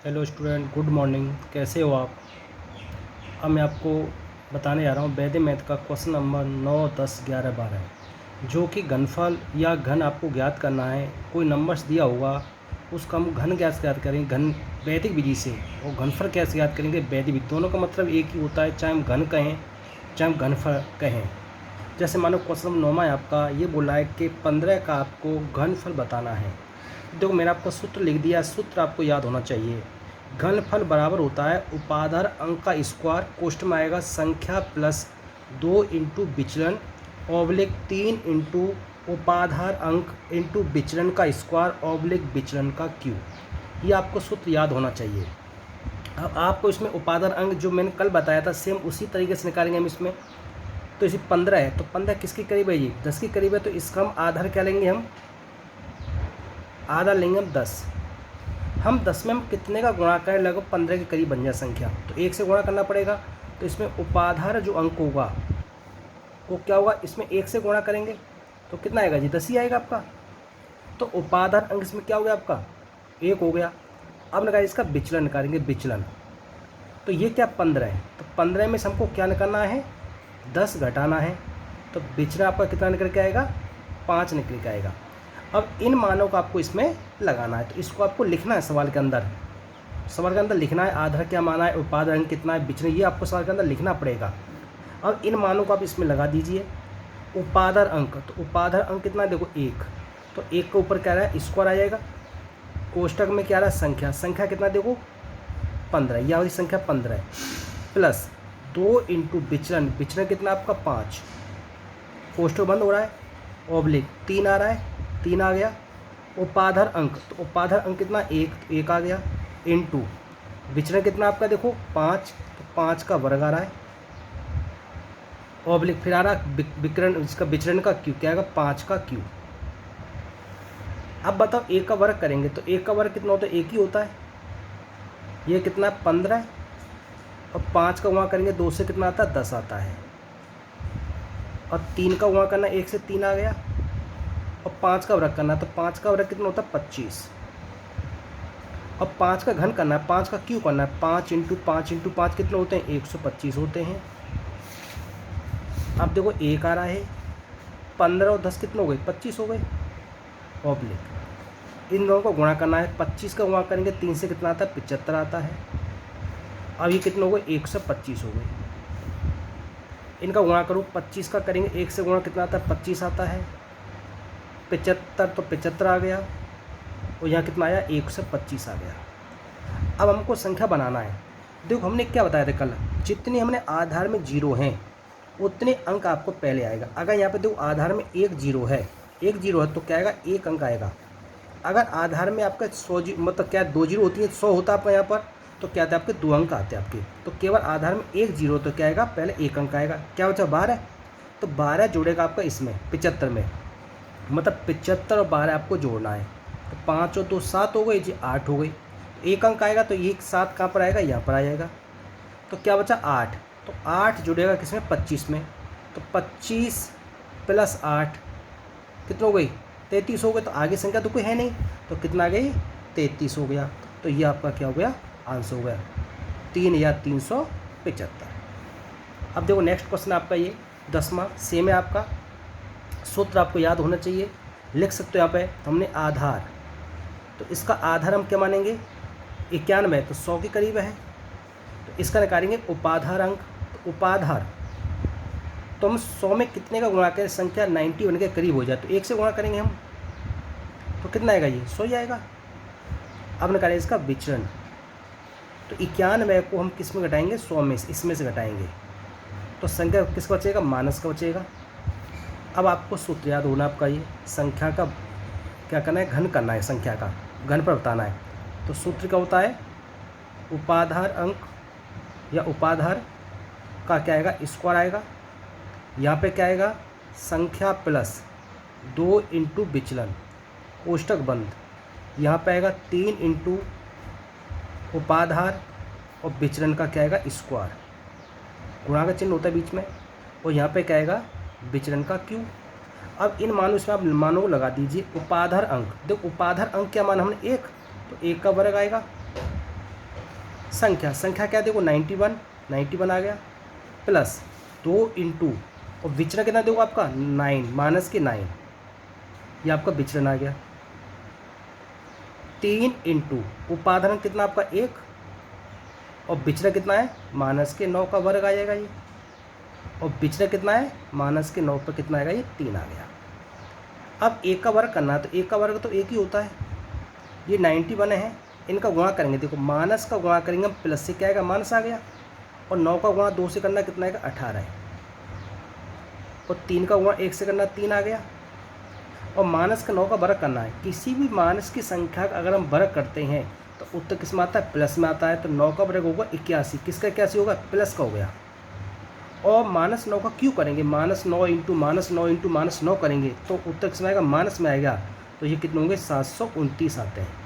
Hello student, good morning. कैसे हो आप? अब मैं आपको बताने जा रहा हूँ वैदिक मैथ का क्वेश्चन नंबर 9, 10, 11, 12, जो कि घनफल या घन आपको ज्ञात करना है। कोई नंबर्स दिया होगा, उसका हम घन कैसे ज्ञात करेंगे घन वैदिक विधि से, और घनफल कैसे ज्ञात करेंगे वैदिक विधि। दोनों का मतलब एक ही होता है, चाहे हम घन कहें चाहे हम घनफल कहें। जैसे मानो क्वेश्चन नंबर 9 है आपका, ये बोला है कि 15 का आपको घनफल बताना है। देखो मैंने आपको सूत्र लिख दिया, सूत्र आपको याद होना चाहिए। घनफल बराबर होता है उपाधार अंक का स्क्वायर, कोष्ठ में आएगा संख्या प्लस 2 इंटू विचलन ऑब्लिक 3 इंटू उपाधार अंक इंटू विचलन का स्क्वायर ऑब्लिक विचलन का क्यू। ये आपको सूत्र याद होना चाहिए। अब आपको इसमें उपाधार अंक जो मैंने कल बताया था सेम उसी तरीके से निकालेंगे हम इसमें। तो इसी 15 है, तो 15 किसके करीब है? ये 10 के करीब है, तो इसका हम आधार क्या लेंगे? हम आधा लेंगे हम 10। हम 10 में हम कितने का गुणा करें लगभग 15 के करीब बन जाए संख्या, तो 1 से गुणा करना पड़ेगा। तो इसमें उपाधार जो अंक होगा वो क्या होगा? इसमें 1 से गुणा करेंगे तो कितना आएगा जी? 10 ही आएगा आपका। तो उपाधार अंक इसमें क्या हो गया आपका? 1 हो गया। अब निकालिए इसका विचलन, निकालेंगे विचलन। तो ये क्या 15 है, तो 15 में से हमको क्या निकालना है? 10 घटाना है। तो विचलन आपका कितना निकल के आएगा? 5 निकल के आएगा। अब इन मानों को आपको इसमें लगाना है, तो इसको आपको लिखना है सवाल के अंदर। सवाल के अंदर लिखना है आधार क्या माना है, उपाधार अंक कितना है, विचलन, ये आपको सवाल के अंदर लिखना पड़ेगा। अब इन मानों को आप इसमें लगा दीजिए। उपाधार अंक, तो उपाधार अंक कितना है? देखो 1, तो 1 के ऊपर क्या रहा है? स्क्वायर आ जाएगा। कोष्टक में क्या रहा है? संख्या, संख्या कितना देखो? 15, यह वाली संख्या 15 है, प्लस 2 इंटू विचलन, विचलन कितना आपका? 5। कोष्टक बंद हो रहा है, ऑब्लिक 3 आ रहा है, 3 आ गया। उपाधार अंक, तो उपाधार अंक कितना? 1, तो 1 आ गया, इंटू विचलन कितना आपका? देखो 5, तो 5 का वर्ग आ रहा है, ऑब्लिक फिर आ रहा है विकर्ण, इसका विचलन का क्यू क्या आएगा? 5 का क्यू। अब बताओ 1 का वर्ग करेंगे तो 1 का वर्ग कितना होता है? 1 ही होता है। ये कितना है? 15 है। और 5 का गुणा करेंगे 2 से कितना आता है? 10 आता है। और 3 का गुणा करना, 1 से 3 आ गया। और 5 का वर्ग करना, तो 5 का वर्ग कितना होता है? 25। अब 5 का घन करना है, 5 का क्यों करना है? 5 इंटू 5 इंटू 5 कितने होते हैं? 125 होते हैं। अब देखो 1 आ रहा है, 15 और 10 कितने हो गए? 25 हो गए, ऑब्लिक इन दोनों को गुणा करना है। 25 का गुणा करेंगे 3 से कितना आता है? 75 आता है। अब ये कितने हो गए? 125 हो गए। इनका गुणा करो, 25 का करेंगे 1 से गुणा कितना आता है? 25 आता है। 75, तो 75 आ गया, और यहाँ कितना आया? 125 आ गया। अब हमको संख्या बनाना है। देखो हमने क्या बताया था कल, जितने हमने आधार में जीरो हैं उतने अंक आपको पहले आएगा। अगर यहाँ पे देखो आधार में एक जीरो है, तो क्या आएगा? 1 अंक आएगा। अगर आधार में आपका 100 मतलब क्या 2 जीरो होती है, 100 होता है आपका यहाँ पर, तो क्या आता है? आपके 2 अंक आते हैं आपके। तो केवल आधार में 1 जीरो, तो क्या आएगा? पहले 1 अंक आएगा। क्या बचा? 12, तो 12 जुड़ेगा आपका इसमें 75 में, मतलब 75 और 12 आपको जोड़ना है। तो 5 और 2 7 हो गई जी, 8 हो गई। तो 1 अंक आएगा, तो ये 7 कहाँ पर आएगा? यहाँ पर आ जाएगा। तो क्या बचा? 8, तो 8 जुड़ेगा किसमें? 25 में। तो 25 प्लस 8 कितना हो गई? 33 हो गए। तो आगे संख्या तो कोई है नहीं, तो कितना आ गई? 33 हो गया। तो ये आपका क्या हो गया? आंसर हो गया 3 या 375। अब देखो नेक्स्ट क्वेश्चन आपका ये 10वां सेम है आपका। सूत्र आपको याद होना चाहिए, लिख सकते हो यहाँ पे। तो हमने आधार, तो इसका आधार हम क्या मानेंगे? 91, तो 100 के करीब है। तो इसका निकालेंगे उपाधार अंक, तो उपाधार तो हम 100 में कितने का गुणा करें? संख्या 91 के करीब हो जाए, तो 1 से गुणा करेंगे हम, तो कितना आएगा? ये 100 ही आएगा। अब निकालें इसका विचलन, तो 91 को हम किस में घटाएंगे? 100 में, इसमें से घटाएंगे, तो संख्या किसका बचेगा? माइनस का बचेगा। अब आपको सूत्र याद होना आपका, ये संख्या का क्या करना है? घन करना है, संख्या का घन पर बताना है। तो सूत्र क्या होता है? उपाधार अंक या उपाधार का क्या आएगा? स्क्वायर आएगा। यहाँ पे क्या आएगा? संख्या प्लस 2 इंटू विचलन, कोष्टक बंद। यहाँ पे आएगा 3 इंटू उपाधार, और विचलन का क्या आएगा? स्क्वायर, गुणा का चिन्ह होता है बीच में। और यहाँ पे क्या आएगा? विचलन का क्यू। अब इन मानों इसमें आप मानों को लगा दीजिए। उपाधार अंक, देखो उपाधार अंक क्या माना हमने? 1, तो 1 का वर्ग आएगा, संख्या, संख्या क्या देखो 91, 91 आ गया, प्लस 2 इंटू और विचरण कितना देखो आपका 9 माइनस के 9, ये आपका विचरण आ गया। 3 इंटू उपाधान कितना आपका 1 और विचरण कितना है माइनस के 9 का वर्ग आ जाएगा ये, और विचरण कितना है माइनस के 9 पर कितना आएगा ये 3 आ गया। अब एक का वर्ग करना है तो एक का वर्ग तो एक ही होता है, ये 91 है, इनका गुणा करेंगे, देखो माइनस का गुणा करेंगे हम प्लस से क्या आएगा माइनस आ गया, और 9 का गुणा 2 से करना कितना आएगा 18 है, और 3 का गुणा 1 से करना 3 आ गया, और माइनस का 9 का वर्ग करना है। किसी भी माइनस की संख्या का अगर हम वर्ग करते हैं तो उत्तर किस में आता है प्लस में आता है, तो 9 का वर्ग होगा 81, किसका 81 होगा प्लस का हो गया। और माइनस 9 का क्यों करेंगे, minus 9 into minus 9 into minus 9 करेंगे तो उत्तर किस में आएगा माइनस में आएगा, तो ये कितने होंगे 729 आते हैं।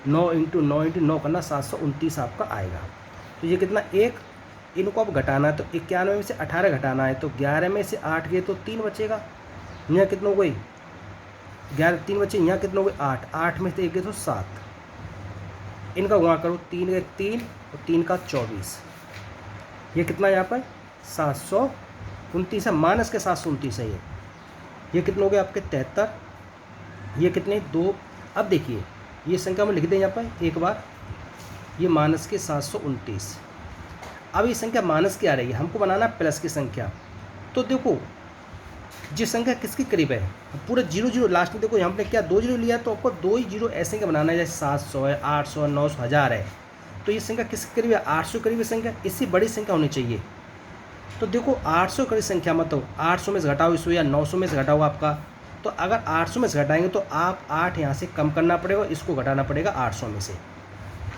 9 इंटू 9 इंटू 9 करना 729 आपका आएगा। तो ये कितना एक, इनको अब घटाना है तो 91 में से 18 घटाना है, तो 11 में से 8 गए तो 3 बचेगा, यहाँ कितना हो गई 11 3 बचे, यहाँ कितना हो गए 8, 8 में से 1 गए तो 7, इनका गुणा करो 3 गए 3 और 3 का 24, ये कितना यहाँ पर 729 है, माइनस के 729 है ये कितने हो गए आपके 73, ये कितने 2। अब देखिए ये संख्या में लिख दें यहाँ पर एक बार, ये माइनस के 729। अब ये संख्या माइनस की आ रही है, हमको बनाना प्लस की संख्या, तो देखो जिस संख्या किसके करीब है पूरा 0 0 लास्ट में, देखो यहाँ पे क्या 2 0 लिया तो आपको 2 ही 0 ऐसे का बनाना है, जैसे 700 है 800 है 900 1000 है, तो ये संख्या किसके करीब है 800 करीब है संख्या, इससे बड़ी संख्या होनी चाहिए। तो देखो 800 करीब संख्या मत हो, 800 में से घटाओ इसको या 900 में से घटाओ आपका, तो अगर 800 में से घटाएंगे तो आप 8 यहाँ से कम करना पड़ेगा, इसको घटाना पड़ेगा 800 में से,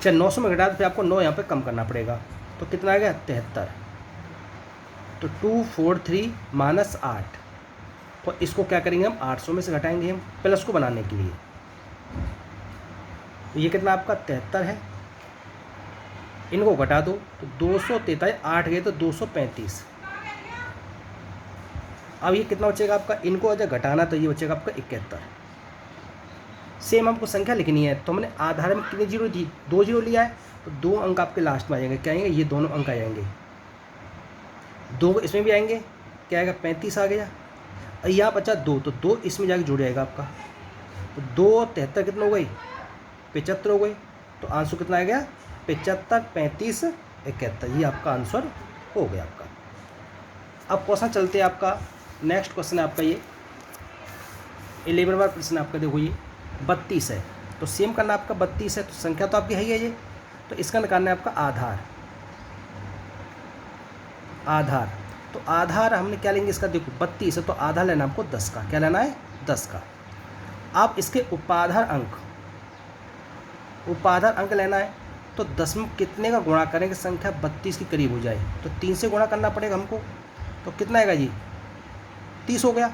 चाहे 900 में घटा तो फिर आपको 9 यहाँ पे कम करना पड़ेगा, तो कितना आ गया 73। तो 243 माइनस 8, तो इसको क्या करेंगे हम 800 में से घटाएंगे हम प्लस को बनाने के लिए, तो ये कितना आपका 73 है, इनको घटा दो तो 243, 8 गए तो 235। अब ये कितना बचेगा आपका, इनको अगर घटाना तो ये बचेगा आपका 71। सेम हमको संख्या लिखनी है, तो हमने आधार में कितनी जीरो थी 2 0 लिया है, तो 2 अंक आपके लास्ट में आ जाएंगे, क्या आएंगे ये दोनों अंक आ जाएंगे, 2 इसमें भी आएंगे, क्या आएगा 35 आ गया, और यहाँ बचा 2 तो 2 इसमें जाके जुड़ जाएगा आपका, तो 2 73 कितना हो गई 75 हो गई, तो आंसर कितना आ गया 75 35 71, ये आपका आंसर हो गया आपका। अब क्वेश्चन चलते हैं आपका, नेक्स्ट क्वेश्चन है आपका ये 11वां प्रश्न आपका, देखो ये 32 है, तो सेम करना आपका 32 है, तो संख्या तो आपकी है ही है ये, तो इसका निकालना है आपका आधार, आधार, तो आधार हमने क्या लेंगे इसका, देखो 32 है तो आधार लेना आपको 10 का, क्या लेना है 10 का। आप इसके उपाधार अंक, उपाधार अंक लेना है, तो 10 में कितने का गुणा करेंगे संख्या 32 के करीब हो जाए, तो 3 से गुणा करना पड़ेगा हमको, तो कितना आएगा जी 30 हो गया।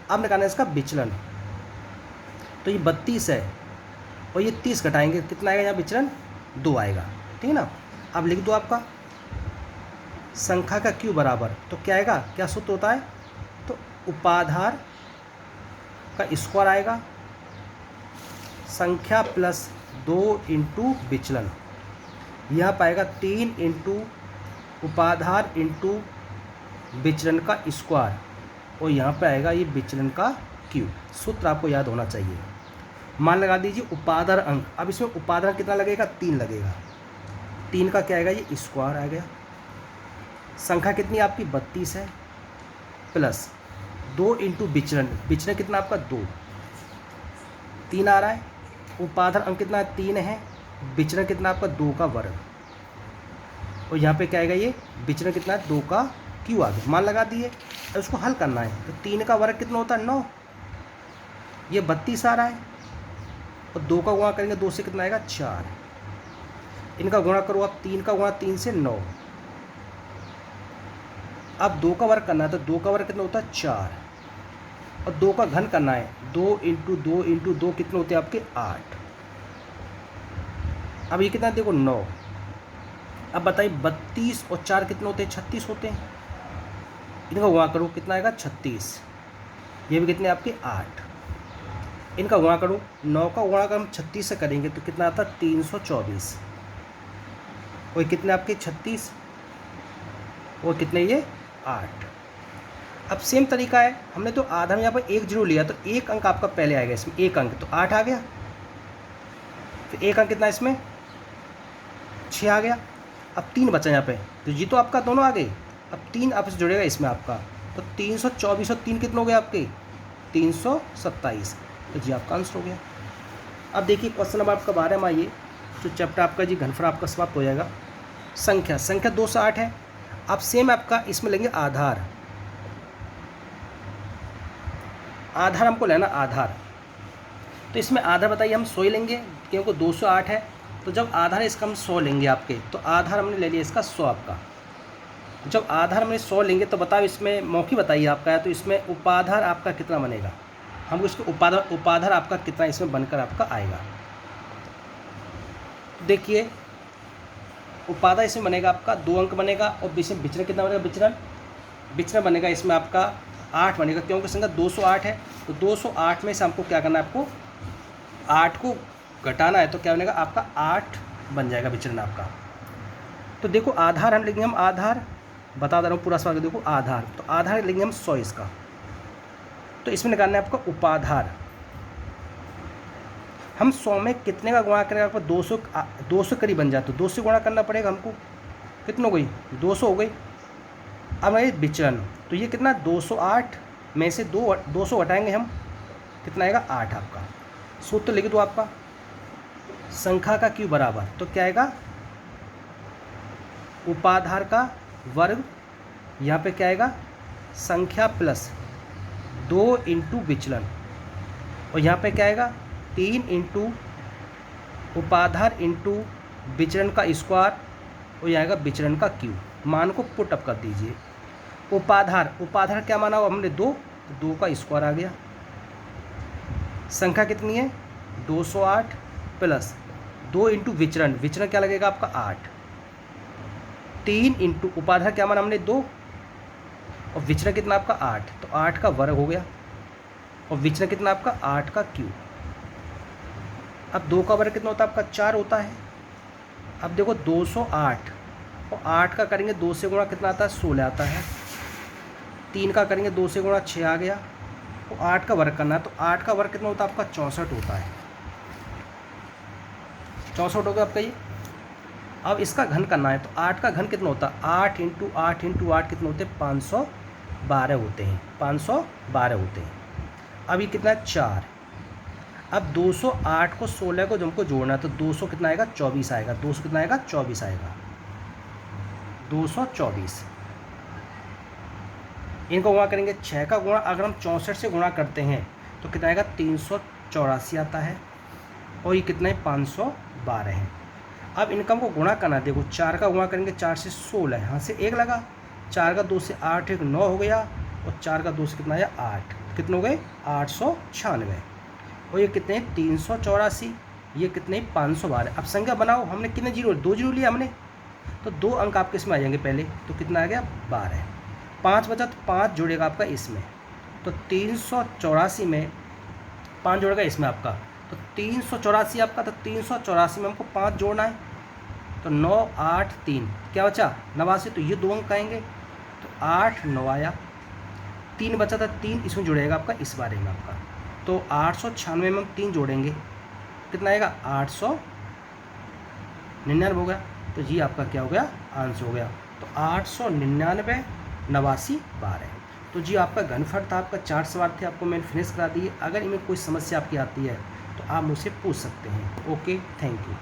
अब निकालना है इसका विचलन, तो ये 32 है और ये 30 घटाएंगे कितना आएगा यहाँ विचलन 2 आएगा, ठीक है ना। अब लिख दो आपका संख्या का क्यू बराबर, तो क्या आएगा, क्या सूत्र होता है, तो उपाधार का स्क्वायर आएगा संख्या प्लस 2 इंटू विचलन, यहाँ पाएगा 3 इंटू उपाधार इंटू विचलन का स्क्वायर, और यहाँ पे आएगा ये विचलन का क्यू। सूत्र आपको याद होना चाहिए। मान लगा दीजिए उपाधार अंक, अब इसमें उपाधार कितना लगेगा 3 लगेगा, 3 का क्या आएगा ये स्क्वायर आ गया, संख्या कितनी आपकी 32 है, प्लस 2 इंटू विचलन, विचलन कितना आपका 2 3 आ रहा है, उपाधार अंक कितना 3 है, विचलन कितना आपका 2 का वर्ग, और यहाँ पे क्या आएगा ये विचलन कितना है 2 का क्यू आ गया। मान लगा दिए, अब उसको हल करना है, तो 3 का वर्ग कितना होता है 9, ये 32 आ रहा है, और 2 का गुणा करेंगे 2 से कितना आएगा 4, इनका गुणा करो आप, 3 का गुणा 3 से 9, अब 2 का वर्ग करना है, तो 2 का वर्ग कितना होता है 4, और 2 का घन करना है, 2 इंटू 2 इंटू 2 कितने होते हैं आपके 8। अब ये कितना देखो 9, अब बताइए 32 और 4 कितने होते हैं 36 होते हैं, इनका गुणा करो कितना आएगा 36, ये भी कितने आपके 8, इनका गुणा करो, 9 का गुणा अगर हम 36 से करेंगे तो कितना आता है 324, और कितने आपके 36 और कितने ये 8। अब सेम तरीका है, हमने तो आधा में यहाँ पर 1 जीरो लिया तो 1 अंक आपका पहले आएगा इसमें, 1 अंक तो 8 आ गया। फिर 1 अंक कितना इसमें 6 आ गया। अब 3 बचा यहाँ पे, तो जी तो आपका दोनों आ गए। अब 3 आपस जुड़ेगा इसमें आपका, तो 324 और 3 कितने हो गए आपके 327, तो जी आपका आंसर हो गया। अब देखिए क्वेश्चन नंबर आपका 12 में आइए, जो चैप्टर आपका जी घनफल आपका समाप्त हो जाएगा। संख्या 2 से 8 है। अब सेम आपका इसमें लेंगे आधार हमको लेना आधार। तो इसमें आधार बताइए हम 100 ही लेंगे क्योंकि 208 है, तो जब आधार इसका हम 100 लेंगे आपके, तो आधार हमने ले लिया इसका 100 आपका। जब आधार हमने 100 लेंगे तो बताओ इसमें मौखिक बताइए आपका है, तो इसमें उपाधार आपका कितना बनेगा, हम इसको उपाधार आपका कितना इसमें बनकर आपका आएगा। देखिए उपाधार इसमें बनेगा आपका 2 अंक बनेगा, और इसमें विचरण कितना बनेगा, विचरण बनेगा इसमें आपका 8 बनेगा, क्योंकि संख्या 208 है। तो 208 में से हमको क्या करना है, आपको 8 को घटाना है, तो क्या बनेगा आपका 8 बन जाएगा विचरण आपका। तो देखो आधार हम लेंगे, हम आधार बता दे रहा हूँ पूरा सवाल, देखो आधार, तो आधार लेंगे हम 100 इसका। तो इसमें निकालना है आपका उपाधार। हम 100 में कितने का गुणा करेंगे, आपका 200 करीब बन जाए, तो 200 से गुणा करना पड़ेगा हमको। कितना हो गई 200 हो गई। अब ये विचरण, तो ये कितना 208 में से 200 हटाएंगे हम, कितना आएगा 8 आपका। सूत्र लिख दो आपका, संख्या का क्यू बराबर, तो क्या आएगा उपाधार का वर्ग, यहाँ पे क्या आएगा संख्या प्लस 2 इंटू विचलन, और यहाँ पे क्या आएगा 3 इंटू उपाधार इंटू विचरण का स्क्वायर, और यहाँ आएगा विचरण का क्यू। मान को पुट अप कर दीजिए। उपाधार क्या माना हमने 2, तो 2 का स्क्वायर आ गया। संख्या कितनी है 208 प्लस 2 इंटू विचरण क्या लगेगा आपका 8, 3 इंटू उपाधार क्या माना हमने 2, और विचरण कितना आपका 8, तो 8 का वर्ग हो गया, और विचरण कितना आपका 8 का क्यूब। अब 2 का वर्ग कितना होता है आपका 4 होता है। अब देखो 208 और 8 का करेंगे 2 से गुणा कितना आता है 16 आता है, 3 का करेंगे 2 से गुणा 6 आ गया, और 8 का वर्ग करना है, तो 8 का वर्ग कितना होता है आपका 64 होता है, 64 हो गया आपका ये। अब इसका घन करना है, तो 8 का घन कितना होता है 8 इंटू 8 इंटू 8 कितने होते हैं 512 होते हैं, 512 होते हैं। अब ये कितना है 4। अब 208 को 16 को हमको जोड़ना है, तो 200 कितना आएगा 24 आएगा, 200 कितना आएगा 24 आएगा, 224। इनको गुणा करेंगे 6 का गुणा अगर हम 64 से गुणा करते हैं तो कितना आएगा 384 आता है, और ये कितना है 512 है। अब इनका हमको गुणा करना है, देखो 4 का गुणा करेंगे 4 से 16, यहाँ से 1 लगा, 4 का 2 से 8 1 9 हो गया, और 4 का 2 से कितना आया 8, कितने हो गए 896, और ये कितने 384, ये कितने 512। अब संख्या बनाओ, हमने कितने जीरो 2 जीरो लिया हमने, तो 2 अंक आपके इसमें आ जाएंगे पहले, तो कितना आ गया 12। 5 बचा तो 5 जोड़ेगा आपका इसमें, तो 384 में 5 जोड़ेगा इसमें आपका, तो 384 आपका, तो 384 में हमको 5 जोड़ना है, तो 9 8 3 क्या बचा 89, तो ये 2 अंक आएंगे, तो 8 9 आया। 3 बचा था 3 इसमें जुड़ेगा आपका इस बारे में आपका, तो 896 में हम 3 जोड़ेंगे कितना आएगा 899 हो गया, तो जी आपका क्या हो गया आंसर हो गया। तो 899 89 12। तो जी आपका घनफल था, आपका 4 सवाल थे, आपको मैंने फिनिश करा दिए। अगर इनमें कोई समस्या आपकी आती है तो आप मुझसे पूछ सकते हैं। Okay, thank you.